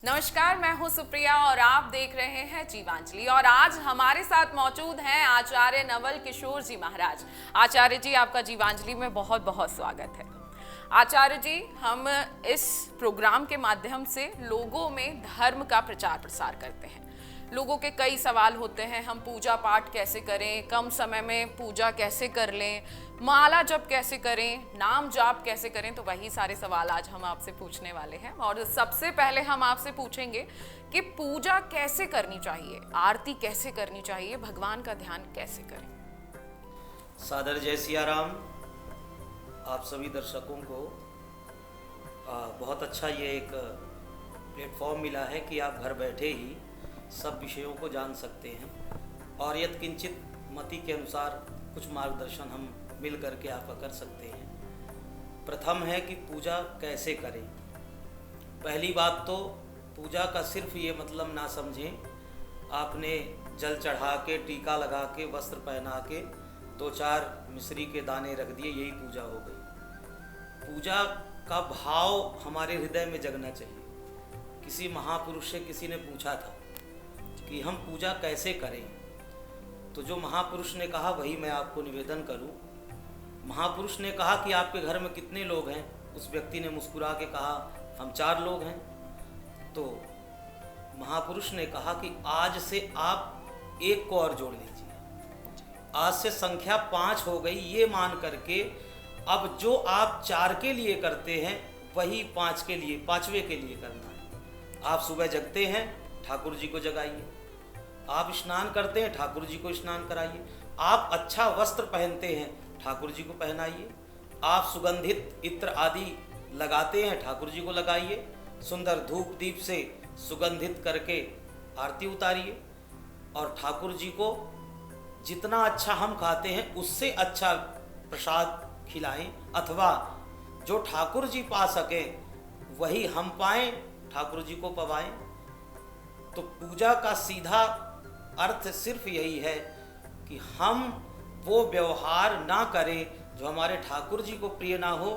नमस्कार, मैं हूं सुप्रिया और आप देख रहे हैं जीवांजलि। और आज हमारे साथ मौजूद हैं आचार्य नवल किशोर जी महाराज। आचार्य जी, आपका जीवांजलि में बहुत बहुत स्वागत है। आचार्य जी, हम इस प्रोग्राम के माध्यम से लोगों में धर्म का प्रचार प्रसार करते हैं। लोगों के कई सवाल होते हैं, हम पूजा पाठ कैसे करें, कम समय में पूजा कैसे कर लें, माला जप कैसे करें, नाम जाप कैसे करें। तो वही सारे सवाल आज हम आपसे पूछने वाले हैं। और सबसे पहले हम आपसे पूछेंगे कि पूजा कैसे करनी चाहिए, आरती कैसे करनी चाहिए, भगवान का ध्यान कैसे करें। सादर जय सिया राम। आप सभी दर्शकों को बहुत अच्छा ये एक प्लेटफॉर्म मिला है कि आप घर बैठे ही सब विषयों को जान सकते हैं और यत्किंचित मति के अनुसार कुछ मार्गदर्शन हम मिल करके आपका कर सकते हैं। प्रथम है कि पूजा कैसे करें। पहली बात तो पूजा का सिर्फ ये मतलब ना समझें आपने जल चढ़ा के, टीका लगा के, वस्त्र पहना के, 2-4 मिश्री के दाने रख दिए, यही पूजा हो गई। पूजा का भाव हमारे हृदय में जगना चाहिए। किसी महापुरुष से किसी ने पूछा था कि हम पूजा कैसे करें, तो जो महापुरुष ने कहा वही मैं आपको निवेदन करूं। महापुरुष ने कहा कि आपके घर में कितने लोग हैं? उस व्यक्ति ने मुस्कुरा के कहा हम 4 लोग हैं। तो महापुरुष ने कहा कि आज से आप 1 को और जोड़ लीजिए, आज से संख्या 5 हो गई। ये मान करके अब जो आप 4 के लिए करते हैं वही 5 के लिए, 5वें के लिए करना है। आप सुबह जगते हैं, ठाकुर जी को जगाइए। आप स्नान करते हैं, ठाकुर जी को स्नान कराइए। आप अच्छा वस्त्र पहनते हैं, ठाकुर जी को पहनाइए। आप सुगंधित इत्र आदि लगाते हैं, ठाकुर जी को लगाइए। सुंदर धूप दीप से सुगंधित करके आरती उतारिए और ठाकुर जी को जितना अच्छा हम खाते हैं उससे अच्छा प्रसाद खिलाएं, अथवा जो ठाकुर जी पा सकें वही हम पाएं, ठाकुर जी को पवाएं। तो पूजा का सीधा अर्थ सिर्फ यही है कि हम वो व्यवहार ना करें जो हमारे ठाकुर जी को प्रिय ना हो,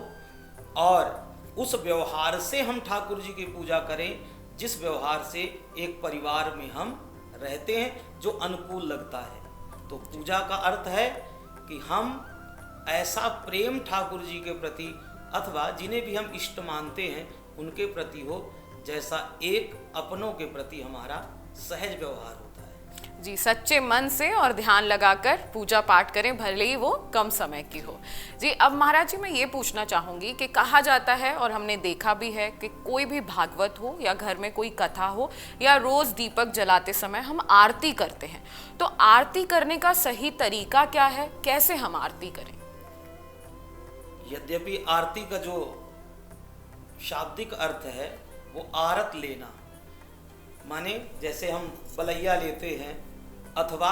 और उस व्यवहार से हम ठाकुर जी की पूजा करें जिस व्यवहार से एक परिवार में हम रहते हैं, जो अनुकूल लगता है। तो पूजा का अर्थ है कि हम ऐसा प्रेम ठाकुर जी के प्रति अथवा जिन्हें भी हम इष्ट मानते हैं उनके प्रति हो जैसा एक अपनों के प्रति हमारा सहज व्यवहार होता है। जी, सच्चे मन से और ध्यान लगाकर पूजा पाठ करें, भले ही वो कम समय की हो। जी, अब महाराज जी मैं ये पूछना चाहूँगी कि कहा जाता है और हमने देखा भी है कि कोई भी भागवत हो या घर में कोई कथा हो या रोज़ दीपक जलाते समय हम आरती करते हैं। तो आरती करने का सही तरीका क्या है, कैसे हम आरती करें? यद्यपि आरती का जो शाब्दिक अर्थ है वो आरत लेना, माने जैसे हम बलैया लेते हैं, अथवा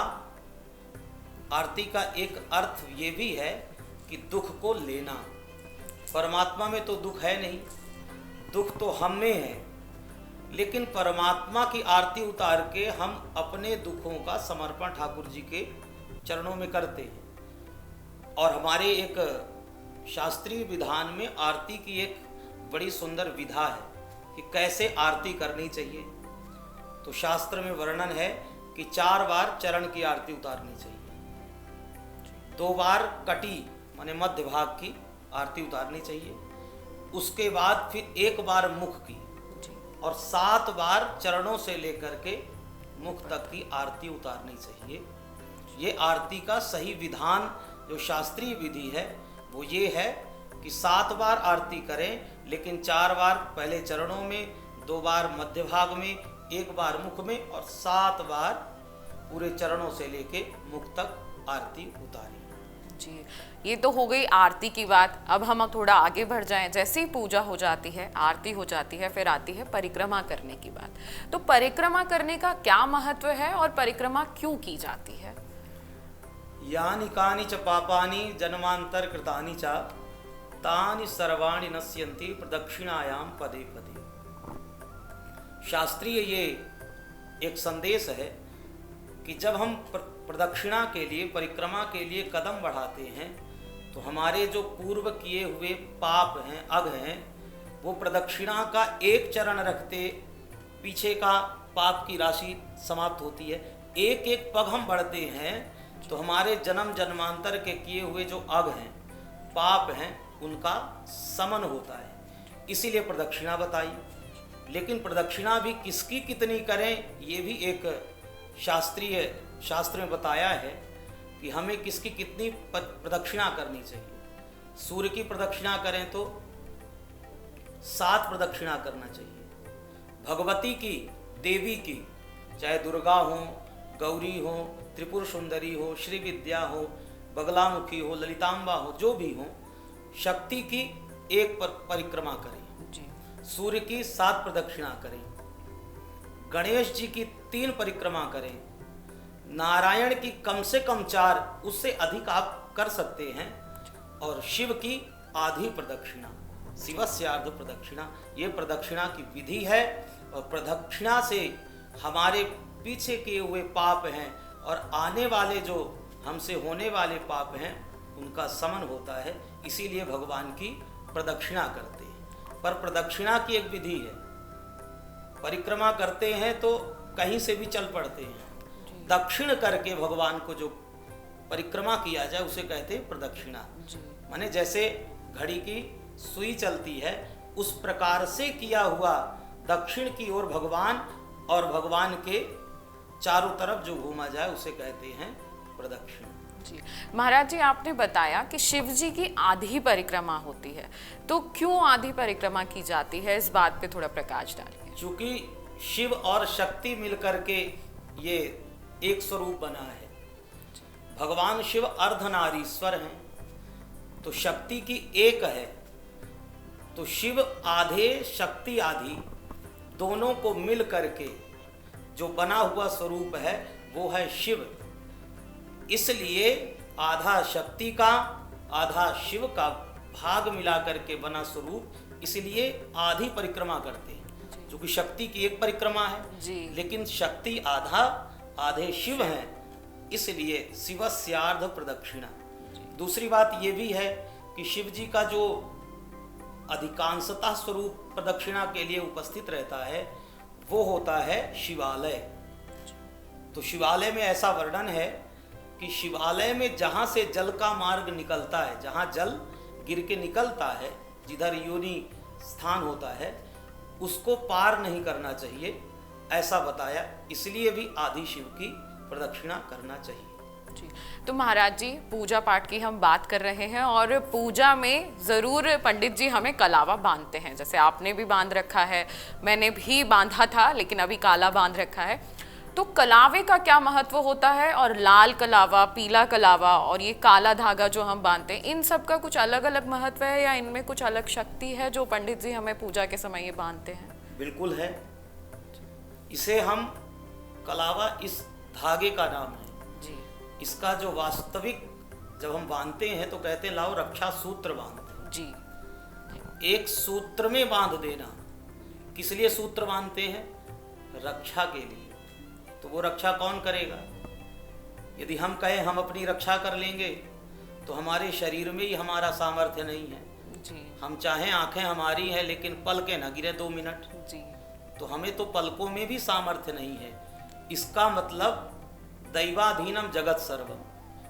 आरती का एक अर्थ ये भी है कि दुख को लेना। परमात्मा में तो दुख है नहीं, दुख तो हम में है, लेकिन परमात्मा की आरती उतार के हम अपने दुखों का समर्पण ठाकुर जी के चरणों में करते हैं। और हमारे एक शास्त्रीय विधान में आरती की एक बड़ी सुंदर विधा है कि कैसे आरती करनी चाहिए। तो शास्त्र में वर्णन है कि 4 बार चरण की आरती उतारनी चाहिए, 2 बार कटी माने मध्य भाग की आरती उतारनी चाहिए, उसके बाद फिर 1 बार मुख की, और 7 बार चरणों से लेकर के मुख तक की आरती उतारनी चाहिए। ये आरती का सही विधान जो शास्त्रीय विधि है वो ये है कि 7 बार आरती करें, लेकिन 4 बार पहले चरणों में, 2 बार मध्य भाग में, 1 बार मुख में, और 7 बार पूरे चरणों से लेके मुख तक आरती उतारें। जी, ये तो हो गई आरती की बात। अब हम थोड़ा आगे बढ़ जाएं। जैसे ही पूजा हो जाती है, आरती हो जाती है, फिर आती है परिक्रमा करने की बात। तो परिक्रमा करने का क्या महत्व है और परिक्रमा क्यों की जाती है? यानि कानि च पापानि जन्मांतर कृतानि च तानि सर्वाणि नश्यन्ति प्रदक्षिणायाम पदे पदे। शास्त्रीय ये एक संदेश है कि जब हम प्रदक्षिणा के लिए, परिक्रमा के लिए कदम बढ़ाते हैं तो हमारे जो पूर्व किए हुए पाप हैं, अघ हैं, वो प्रदक्षिणा का एक चरण रखते पीछे का पाप की राशि समाप्त होती है। एक एक पग हम बढ़ते हैं तो हमारे जन्म जन्मांतर के किए हुए जो अग हैं, पाप हैं, उनका समन होता है। इसीलिए प्रदक्षिणा बताई। लेकिन प्रदक्षिणा भी किसकी कितनी करें, ये भी एक शास्त्र में बताया है कि हमें किसकी कितनी प्रदक्षिणा करनी चाहिए। सूर्य की प्रदक्षिणा करें तो 7 प्रदक्षिणा करना चाहिए। भगवती की, देवी की, चाहे दुर्गा हो, गौरी हो, त्रिपुर सुंदरी हो, श्री विद्या हो, बगलामुखी हो, ललितांबा हो, जो भी हो, शक्ति की 1 परिक्रमा करें जी। सूर्य की 7 प्रदक्षिणा करें। गणेश जी की 3 परिक्रमा करें। नारायण की कम से कम 4, उससे अधिक आप कर सकते हैं। और शिव की आधी प्रदक्षिणा, शिवस्यार्ध प्रदक्षिणा, ये प्रदक्षिणा की विधि है। और प्रदक्षिणा से हमारे पीछे किए हुए पाप हैं और आने वाले जो हमसे होने वाले पाप हैं उनका समन होता है। इसीलिए भगवान की प्रदक्षिणा करते हैं। पर प्रदक्षिणा की एक विधि है। परिक्रमा करते हैं तो कहीं से भी चल पड़ते हैं, दक्षिण करके भगवान को जो परिक्रमा किया जाए उसे कहते हैं प्रदक्षिणा। माने जैसे घड़ी की सुई चलती है उस प्रकार से किया हुआ दक्षिण की ओर भगवान, और भगवान के चारों तरफ जो घूमा जाए उसे कहते हैं प्रदक्षिणा जी। महाराज जी, आपने बताया कि शिव जी की आधी परिक्रमा होती है, तो क्यों आधी परिक्रमा की जाती है, इस बात पे थोड़ा प्रकाश डालिए। क्योंकि शिव और शक्ति मिलकर के ये एक स्वरूप बना है। भगवान शिव अर्धनारीश्वर हैं तो शक्ति की एक है, तो शिव आधे शक्ति आधी, दोनों को मिल करके जो बना हुआ स्वरूप है वो है शिव। इसलिए आधा शक्ति का आधा शिव का भाग मिला करके बना स्वरूप, इसलिए आधी परिक्रमा करते हैं। जो कि शक्ति की एक परिक्रमा है जी। लेकिन शक्ति आधा, आधे शिव हैं, इसलिए शिवस्यार्ध प्रदक्षिणा। दूसरी बात ये भी है कि शिव जी का जो अधिकांशतः स्वरूप प्रदक्षिणा के लिए उपस्थित रहता है वो होता है शिवालय। तो शिवालय में ऐसा वर्णन है कि शिवालय में जहाँ से जल का मार्ग निकलता है, जहाँ जल गिर के निकलता है, जिधर योनि स्थान होता है, उसको पार नहीं करना चाहिए, ऐसा बताया। इसलिए भी आदि शिव की प्रदक्षिणा करना चाहिए जी। तो महाराज जी, पूजा पाठ की हम बात कर रहे हैं और पूजा में ज़रूर पंडित जी हमें कलावा बांधते हैं। जैसे आपने भी बांध रखा है, मैंने भी बांधा था लेकिन अभी काला बांध रखा है। तो कलावे का क्या महत्व होता है, और लाल कलावा, पीला कलावा और ये काला धागा जो हम बांधते हैं, इन सब का कुछ अलग अलग महत्व है या इनमें कुछ अलग शक्ति है जो पंडित जी हमें पूजा के समय ये बांधते हैं? बिल्कुल है। इसे हम कलावा, इस धागे का नाम है जी। इसका जो वास्तविक जब हम बांधते हैं तो कहते हैं लाओ रक्षा सूत्र बांधते हैं जी। एक सूत्र में बांध देना। किस लिए सूत्र बांधते हैं? रक्षा के लिए। तो वो रक्षा कौन करेगा? यदि हम कहें हम अपनी रक्षा कर लेंगे तो हमारे शरीर में ही हमारा सामर्थ्य नहीं है जी। हम चाहें आंखें हमारी हैं लेकिन पल के न गिरे 2 मिनट, जी। तो हमें तो पलकों में भी सामर्थ्य नहीं है। इसका मतलब दैवाधीनम जगत सर्वम,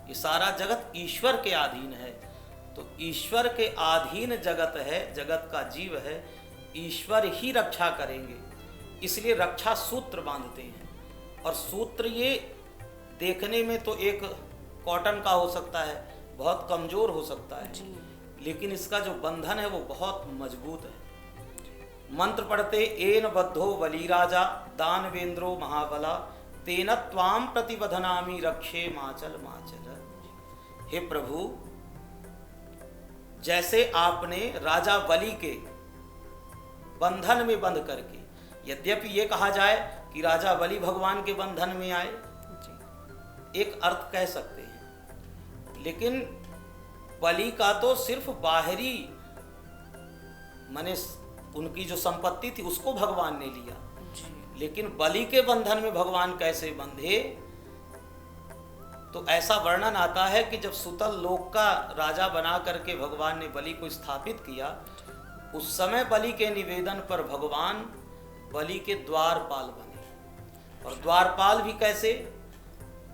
ये सारा जगत ईश्वर के अधीन है। तो ईश्वर के अधीन जगत है, जगत का जीव है, ईश्वर ही रक्षा करेंगे। इसलिए रक्षा सूत्र बांधते हैं। और सूत्र ये देखने में तो एक कॉटन का हो सकता है, बहुत कमजोर हो सकता है, लेकिन इसका जो बंधन है वो बहुत मजबूत है। मंत्र पढ़ते एन बद्धो बलिराजा दानवेंद्रो महाबला तेन त्वाम प्रतिबधनामि रक्षे माचल माचल। हे प्रभु, जैसे आपने राजा बलि के बंधन में बंध करके, यद्यपि ये कहा जाए कि राजा बलि भगवान के बंधन में आए, एक अर्थ कह सकते हैं, लेकिन बलि का तो सिर्फ बाहरी, माने उनकी जो संपत्ति थी उसको भगवान ने लिया, लेकिन बलि के बंधन में भगवान कैसे बंधे? तो ऐसा वर्णन आता है कि जब सुतल लोक का राजा बना करके भगवान ने बलि को स्थापित किया, उस समय बलि के निवेदन पर भगवान बलि के द्वारपाल बने। और द्वारपाल भी कैसे?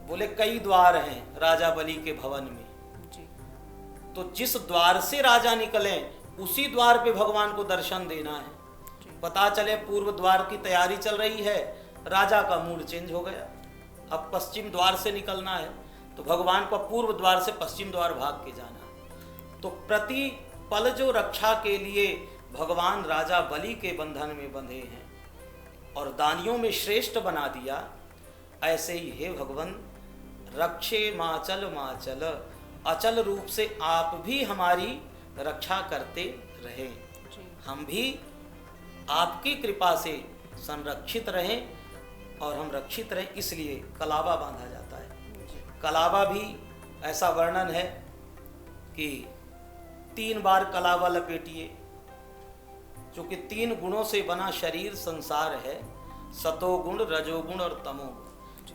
बोले कई द्वार हैं राजा बलि के भवन में, तो जिस द्वार से राजा निकले उसी द्वार पे भगवान को दर्शन देना है। पता चले पूर्व द्वार की तैयारी चल रही है, राजा का मूड चेंज हो गया, अब पश्चिम द्वार से निकलना है, तो भगवान को पूर्व द्वार से पश्चिम द्वार भाग के जाना है। तो प्रति पल जो रक्षा के लिए भगवान राजा बलि के बंधन में बंधे हैं और दानियों में श्रेष्ठ बना दिया, ऐसे ही हे भगवान रक्षे माचल माचल, अचल रूप से आप भी हमारी रक्षा करते रहे, हम भी आपकी कृपा से संरक्षित रहें और हम रक्षित रहें, इसलिए कलावा बांधा जाता है। कलावा भी ऐसा वर्णन है कि 3 बार कलावा लपेटिए, क्योंकि 3 गुणों से बना शरीर संसार है, सतोगुण, रजोगुण और तमोगुण।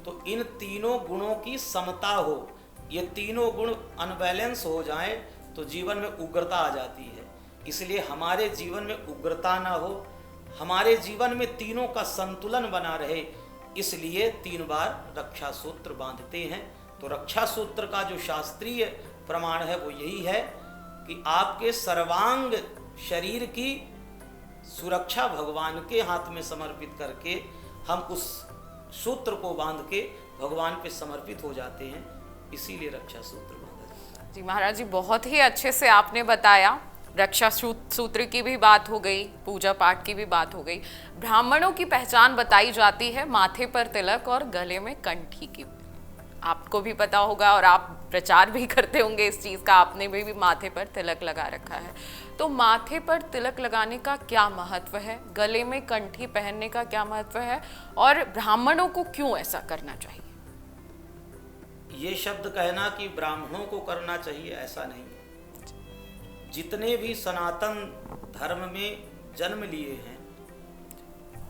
तो इन तीनों गुणों की समता हो, ये तीनों गुण अनबैलेंस हो जाएं तो जीवन में उग्रता आ जाती है। इसलिए हमारे जीवन में उग्रता ना हो, हमारे जीवन में तीनों का संतुलन बना रहे, इसलिए 3 बार रक्षा सूत्र बांधते हैं। तो रक्षा सूत्र का जो शास्त्रीय प्रमाण है वो यही है कि आपके सर्वांग शरीर की सुरक्षा भगवान के हाथ में समर्पित करके हम उस सूत्र को बांध के भगवान पे समर्पित हो जाते हैं, इसीलिए रक्षा सूत्र बांधा जाता है। जी महाराज जी, बहुत ही अच्छे से आपने बताया। रक्षा सूत्र की भी बात हो गई, पूजा पाठ की भी बात हो गई, ब्राह्मणों की पहचान बताई जाती है माथे पर तिलक और गले में कंठी की। आपको भी पता होगा और आप प्रचार भी करते होंगे इस चीज़ का, आपने भी माथे पर तिलक लगा रखा है। तो माथे पर तिलक लगाने का क्या महत्व है, गले में कंठी पहनने का क्या महत्व है, और ब्राह्मणों को क्यों ऐसा करना चाहिए? ये शब्द कहना कि ब्राह्मणों को करना चाहिए, ऐसा नहीं है। जितने भी सनातन धर्म में जन्म लिए हैं,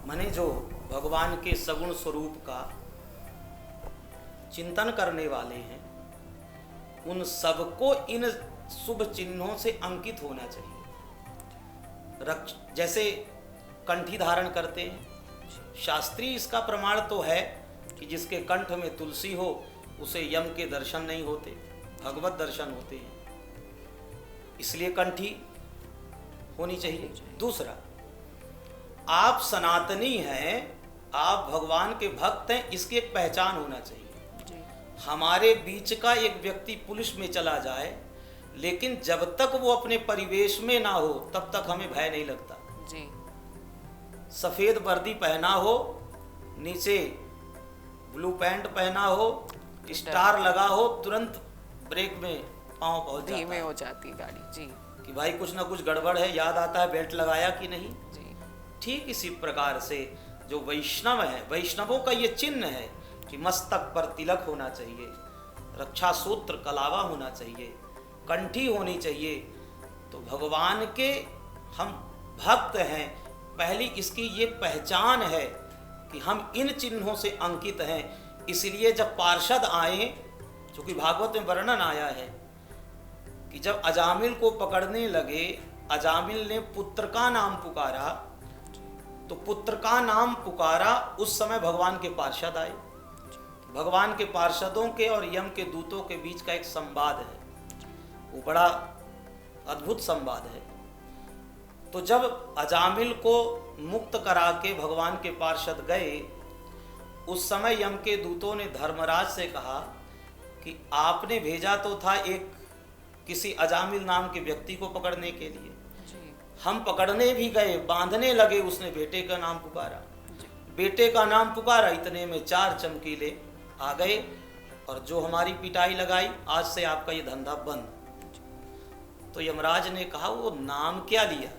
माने जो भगवान के सगुण स्वरूप का चिंतन करने वाले हैं, उन सबको इन शुभ चिन्हों से अंकित होना चाहिए। जैसे कंठी धारण करते हैं, शास्त्रीय इसका प्रमाण तो है कि जिसके कंठ में तुलसी हो उसे यम के दर्शन नहीं होते, भगवत दर्शन होते हैं, इसलिए कंठी होनी चाहिए। दूसरा, आप सनातनी हैं, आप भगवान के भक्त हैं, इसकी एक पहचान होना चाहिए। हमारे बीच का एक व्यक्ति पुलिस में चला जाए, लेकिन जब तक वो अपने परिवेश में ना हो तब तक हमें भय नहीं लगता जी। सफेद वर्दी पहना हो, नीचे ब्लू पैंट पहना हो, स्टार लगा हो, तुरंत ब्रेक में पांव पहुंच जाता है, धीमे हो जाती गाड़ी जी, कि भाई कुछ ना कुछ गड़बड़ है, याद आता है बेल्ट लगाया कि नहीं जी। ठीक इसी प्रकार से जो वैष्णव है, वैष्णवों का ये चिन्ह है कि मस्तक पर तिलक होना चाहिए, रक्षा सूत्र कलावा होना चाहिए, कंठी होनी चाहिए। तो भगवान के हम भक्त हैं, पहली इसकी ये पहचान है कि हम इन चिन्हों से अंकित हैं। इसलिए जब पार्षद आए, चूंकि भागवत में वर्णन आया है कि जब अजामिल को पकड़ने लगे, अजामिल ने पुत्र का नाम पुकारा, तो पुत्र का नाम पुकारा, उस समय भगवान के पार्षद आए। भगवान के पार्षदों के और यम के दूतों के बीच का एक संवाद है, वो बड़ा अद्भुत संवाद है। तो जब अजामिल को मुक्त करा के भगवान के पार्षद गए, उस समय यम के दूतों ने धर्मराज से कहा कि आपने भेजा तो था एक किसी अजामिल नाम के व्यक्ति को पकड़ने के लिए, हम पकड़ने भी गए, बांधने लगे, उसने बेटे का नाम पुकारा, बेटे का नाम पुकारा, इतने में 4 चमकीले आ गए और जो हमारी पिटाई लगाई, आज से आपका ये धंधा बंद। तो यमराज ने कहा वो नाम क्या लिया?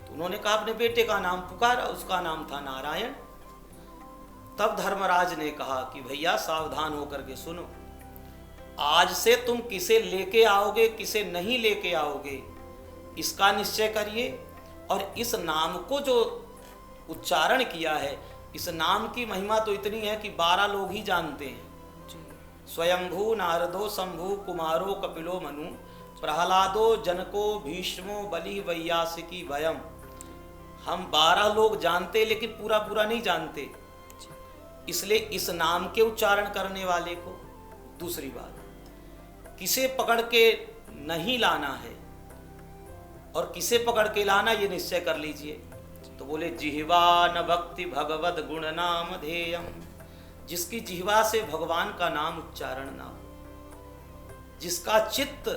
तो उन्होंने कहा अपने बेटे का नाम पुकारा, उसका नाम था नारायण। तब धर्मराज ने कहा कि भैया सावधान होकर के सुनो, आज से तुम किसे लेके आओगे किसे नहीं लेके आओगे इसका निश्चय करिए, और इस नाम को जो उच्चारण किया है, इस नाम की महिमा तो इतनी है कि 12 लोग ही जानते हैं। स्वयंभू नारदो शंभु कुमारो कपिलो मनु प्रहलादो जनको भीष्मो बलि वैयासिकी भयम। हम 12 लोग जानते लेकिन पूरा पूरा नहीं जानते, इसलिए इस नाम के उच्चारण करने वाले को। दूसरी बात, किसे पकड़ के नहीं लाना है और किसे पकड़ के लाना ये निश्चय कर लीजिए। तो बोले जिह्वा न भक्ति भगवद गुण नाम ध्येयम, जिसकी जिह्वा से भगवान का नाम उच्चारण ना हो, जिसका चित्त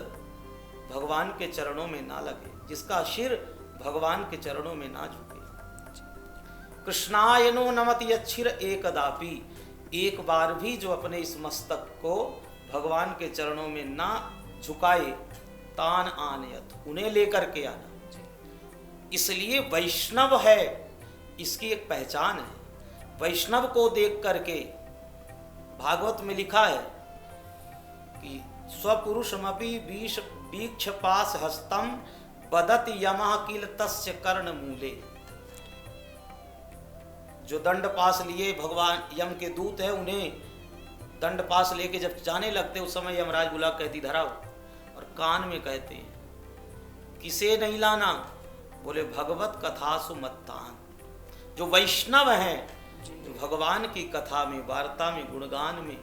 भगवान के चरणों में ना लगे, जिसका सिर भगवान के चरणों में ना झुके। कृष्णायनो नमति यच्छिर एकदापि, एक बार भी जो अपने इस मस्तक को भगवान के चरणों में ना झुकाए, तान आनयत, उन्हें लेकर के आना। इसलिए वैष्णव है, इसकी एक पहचान है। वैष्णव को देख करके भागवत में लिखा है कि स्वपुरुषमपि वीक्ष पास हस्तम बदत यमः किल तस्य कर्ण मूले। जो दंड पास लिए भगवान यम के दूत है, उन्हें दंड पास लेके जब जाने लगते उस समय यमराज बुला कहती धराओ, और कान में कहते हैं किसे नहीं लाना, बोले भगवत कथा सुमत्तान। जो वैष्णव हैं, जो भगवान की कथा में, वार्ता में, गुणगान में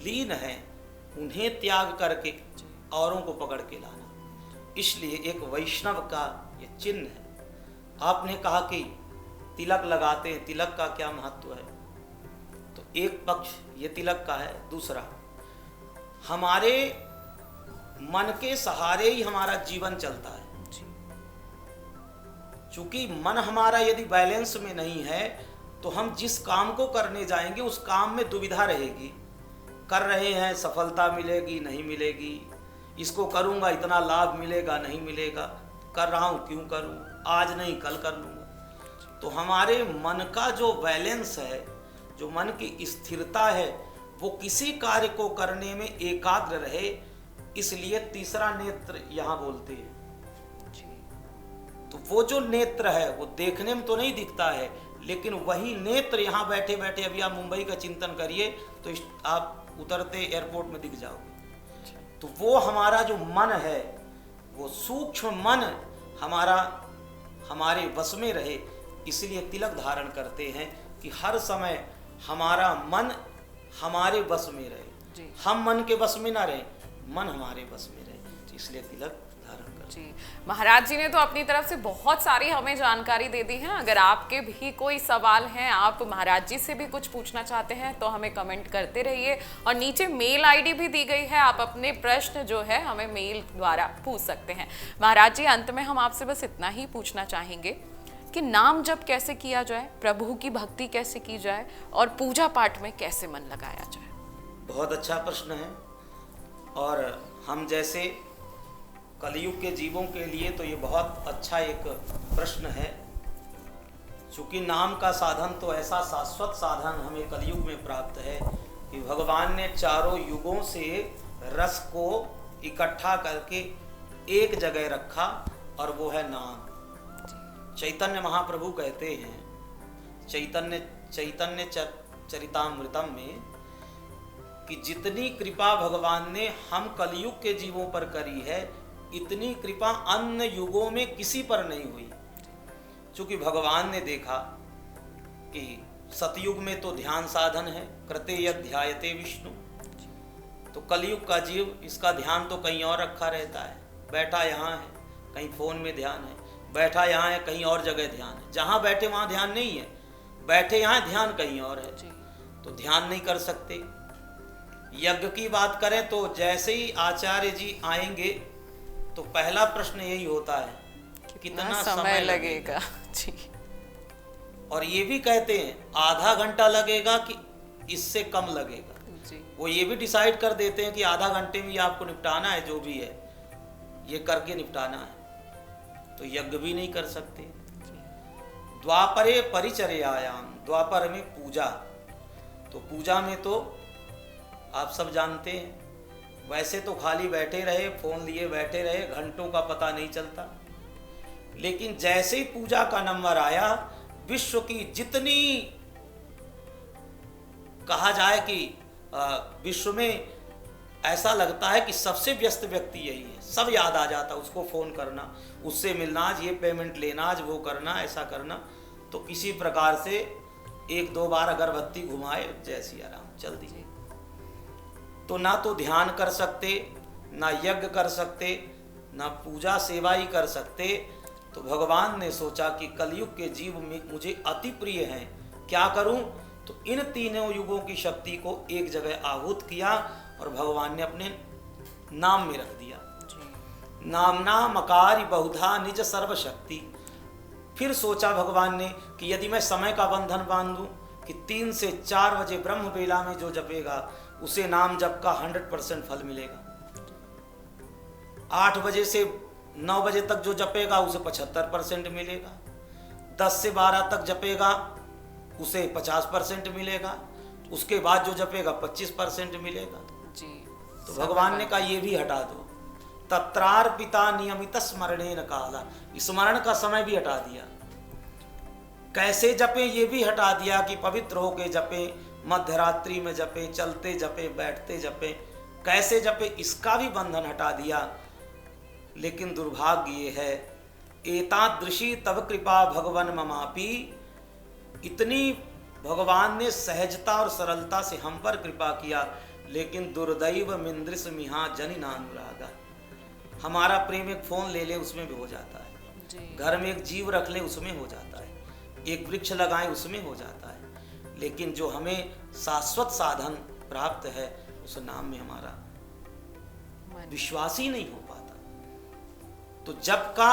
लीन है, उन्हें त्याग करके औरों को पकड़ के लाना। इसलिए एक वैष्णव का ये चिन्ह है। आपने कहा कि तिलक लगाते हैं, तिलक का क्या महत्व है? तो एक पक्ष ये तिलक का है, दूसरा हमारे मन के सहारे ही हमारा जीवन चलता है। चूंकि मन हमारा यदि बैलेंस में नहीं है तो हम जिस काम को करने जाएंगे उस काम में दुविधा रहेगी। कर रहे हैं, सफलता मिलेगी नहीं मिलेगी, इसको करूंगा इतना लाभ मिलेगा नहीं मिलेगा, कर रहा हूं क्यों करूं, आज नहीं कल कर लूंगा। तो हमारे मन का जो बैलेंस है, जो मन की स्थिरता है, वो किसी कार्य को करने में एकाग्र रहे, इसलिए तीसरा नेत्र यहाँ बोलते हैं। तो वो जो नेत्र है वो देखने में तो नहीं दिखता है, लेकिन वही नेत्र यहाँ बैठे बैठे, अभी आप मुंबई का चिंतन करिए तो आप उतरते एयरपोर्ट में दिख जाओगे। तो वो हमारा जो मन है, वो सूक्ष्म मन हमारा हमारे वश में रहे, इसलिए तिलक धारण करते हैं कि हर समय हमारा मन हमारे वश में रहे, हम मन के वश में ना रहे, मन हमारे वश में रहे, इसलिए तिलक धारण करते। जी, महाराज जी ने तो अपनी तरफ से बहुत सारी हमें जानकारी दे दी है। अगर आपके भी कोई सवाल हैं, आप महाराज जी से भी कुछ पूछना चाहते हैं तो हमें कमेंट करते रहिए, और नीचे मेल आईडी भी दी गई है, आप अपने प्रश्न जो है हमें मेल द्वारा पूछ सकते हैं। महाराज जी, अंत में हम आपसे बस इतना ही पूछना चाहेंगे कि नाम जप कैसे किया जाए, प्रभु की भक्ति कैसे की जाए, और पूजा पाठ में कैसे मन लगाया जाए? बहुत अच्छा प्रश्न है, और हम जैसे कलयुग के जीवों के लिए तो ये बहुत अच्छा एक प्रश्न है। चूँकि नाम का साधन तो ऐसा शाश्वत साधन हमें कलयुग में प्राप्त है कि भगवान ने चारों युगों से रस को इकट्ठा करके एक जगह रखा, और वो है नाम। चैतन्य महाप्रभु कहते हैं चैतन्य चरितामृतम में कि जितनी कृपा भगवान ने हम कलयुग के जीवों पर करी है, इतनी कृपा अन्य युगों में किसी पर नहीं हुई। क्योंकि भगवान ने देखा कि सतयुग में तो ध्यान साधन है, कृते यद् ध्यायते विष्णु, तो कलयुग का जीव इसका ध्यान तो कहीं और रखा रहता है। बैठा यहाँ है, कहीं फोन में ध्यान है, बैठा यहाँ है, कहीं और जगह ध्यान है, जहाँ बैठे वहाँ ध्यान नहीं है, बैठे यहाँ ध्यान कहीं और है, तो ध्यान नहीं कर सकते। यज्ञ की बात करें तो जैसे ही आचार्य जी आएंगे तो पहला प्रश्न यही होता है कितना समय लगेगा जी। और ये भी कहते हैं आधा घंटा लगेगा कि इससे कम लगेगा जी। वो ये भी डिसाइड कर देते हैं कि आधा घंटे में ये आपको निपटाना है, जो भी है ये करके निपटाना है, तो यज्ञ भी नहीं कर सकते। द्वापरे परिचर्यायाम, द्वापर में पूजा, तो पूजा में तो आप सब जानते हैं, वैसे तो खाली बैठे रहे, फोन लिए बैठे रहे, घंटों का पता नहीं चलता, लेकिन जैसे ही पूजा का नंबर आया, विश्व की जितनी कहा जाए कि विश्व में ऐसा लगता है कि सबसे व्यस्त व्यक्ति यही है, सब याद आ जाता, उसको फ़ोन करना, उससे मिलना, आज ये पेमेंट लेना, आज वो करना, ऐसा करना। तो इसी प्रकार से 1-2 बार अगरबत्ती घुमाए, जय सिया राम, चल दीजिए। तो ना तो ध्यान कर सकते, ना यज्ञ कर सकते, ना पूजा सेवा ही कर सकते। तो भगवान ने सोचा कि कलयुग के जीव में मुझे अति प्रिय हैं, क्या करूं? तो इन तीनों युगों की शक्ति को एक जगह आहूत किया और भगवान ने अपने नाम में रख दिया। नामना मकारी बहुधा निज सर्वशक्ति। फिर सोचा भगवान ने कि यदि मैं समय का बंधन बांध दूं कि 3 से 4 बजे ब्रह्म बेला में जो जपेगा उसे नाम जप का 100% फल मिलेगा। 8 बजे से 9 बजे तक जो जपेगा उसे 75% मिलेगा। 10 से 12 तक जपेगा उसे 50% मिलेगा। उसके बाद जो जपेगा 25% मिलेगा जी। तो भगवान ने कहा ये भी हटा दो। तत्रार्पिता नियमित स्मरणेन काला, स्मरण का समय भी हटा दिया। कैसे जपे ये भी हटा दिया कि पवित्र होके जपे, मध्य रात्रि में जपे, चलते जपे, बैठते जपे, कैसे जपे इसका भी बंधन हटा दिया। लेकिन दुर्भाग्य ये है, एतादृशी तव कृपा भगवन ममापि, इतनी भगवान ने सहजता और सरलता से हम पर कृपा किया, लेकिन दुर्दैव मिंद्रिस मिहा जनिनानुरागा। हमारा प्रेम एक फोन ले ले उसमें भी हो जाता है जी। घर में एक जीव रख ले उसमें हो जाता है, एक वृक्ष लगाएं उसमें हो जाता है, लेकिन जो हमें शाश्वत साधन प्राप्त है उस नाम में हमारा विश्वास ही नहीं हो पाता। तो जप का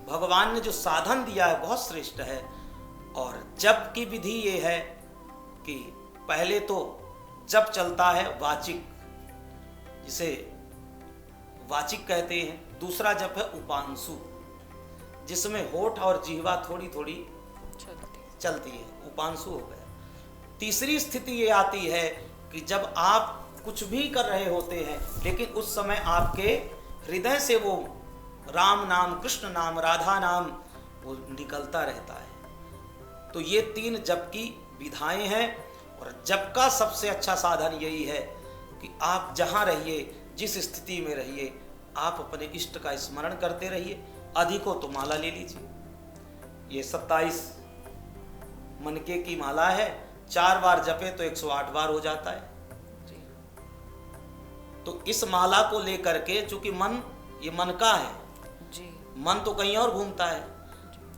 भगवान ने जो साधन दिया है बहुत श्रेष्ठ है। और जप की विधि ये है कि पहले तो जप चलता है वाचिक, जिसे वाचिक कहते हैं। दूसरा जप है उपांशु, जिसमें होठ और जिह्वा थोड़ी थोड़ी चलती है, उपांशु हो गया। तीसरी स्थिति ये आती है कि जब आप कुछ भी कर रहे होते हैं लेकिन उस समय आपके हृदय से वो राम नाम, कृष्ण नाम, राधा नाम वो निकलता रहता है। तो ये 3 जप की विधाएं हैं। और जप का सबसे अच्छा साधन यही है कि आप जहाँ रहिए, जिस स्थिति में रहिए, आप अपने इष्ट का स्मरण करते रहिए। अधिक हो तो माला ले लीजिए। ये 27 मनके की माला है, 4 बार जपे तो 108 बार हो जाता है। तो इस माला को लेकर के, चूंकि मन ये मन का है जी, मन तो कहीं और घूमता है,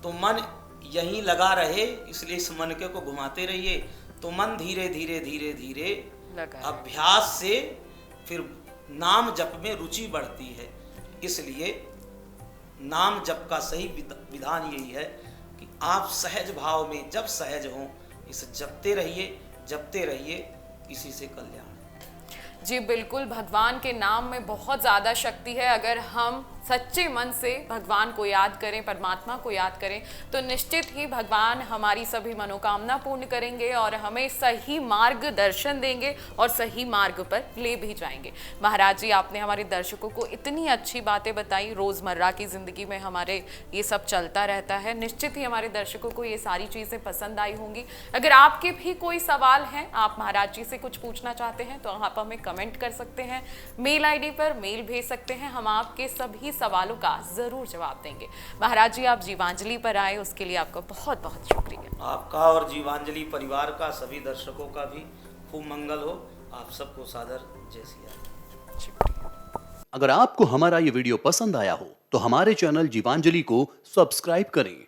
तो मन यहीं लगा रहे, इसलिए इस मनके को घुमाते रहिए। तो मन धीरे धीरे धीरे धीरे अभ्यास से फिर नाम जप में रुचि बढ़ती है। इसलिए नाम जप का सही विधान यही है कि आप सहज भाव में जब सहज हों इसे जपते रहिए, इसी से कल्याण। जी बिल्कुल, भगवान के नाम में बहुत ज़्यादा शक्ति है। अगर हम सच्चे मन से भगवान को याद करें, परमात्मा को याद करें, तो निश्चित ही भगवान हमारी सभी मनोकामना पूर्ण करेंगे और हमें सही मार्गदर्शन देंगे और सही मार्ग पर ले भी जाएंगे। महाराज जी, आपने हमारे दर्शकों को इतनी अच्छी बातें बताई। रोज़मर्रा की ज़िंदगी में हमारे ये सब चलता रहता है, निश्चित ही हमारे दर्शकों को ये सारी चीज़ें पसंद आई होंगी। अगर आपके भी कोई सवाल हैं, आप महाराज जी से कुछ पूछना चाहते हैं, तो आप हमें कमेंट कर सकते हैं, मेल आईडी पर मेल भेज सकते हैं। हम आपके सभी सवालों का जरूर जवाब देंगे। महाराज जी, आप जीवांजलि पर आए, उसके लिए आपका बहुत बहुत शुक्रिया। आपका और जीवांजलि परिवार का, सभी दर्शकों का भी खूब मंगल हो। आप सबको सादर जय सिया राम। शुक्रिया। अगर आपको हमारा ये वीडियो पसंद आया हो तो हमारे चैनल जीवांजलि को सब्सक्राइब करें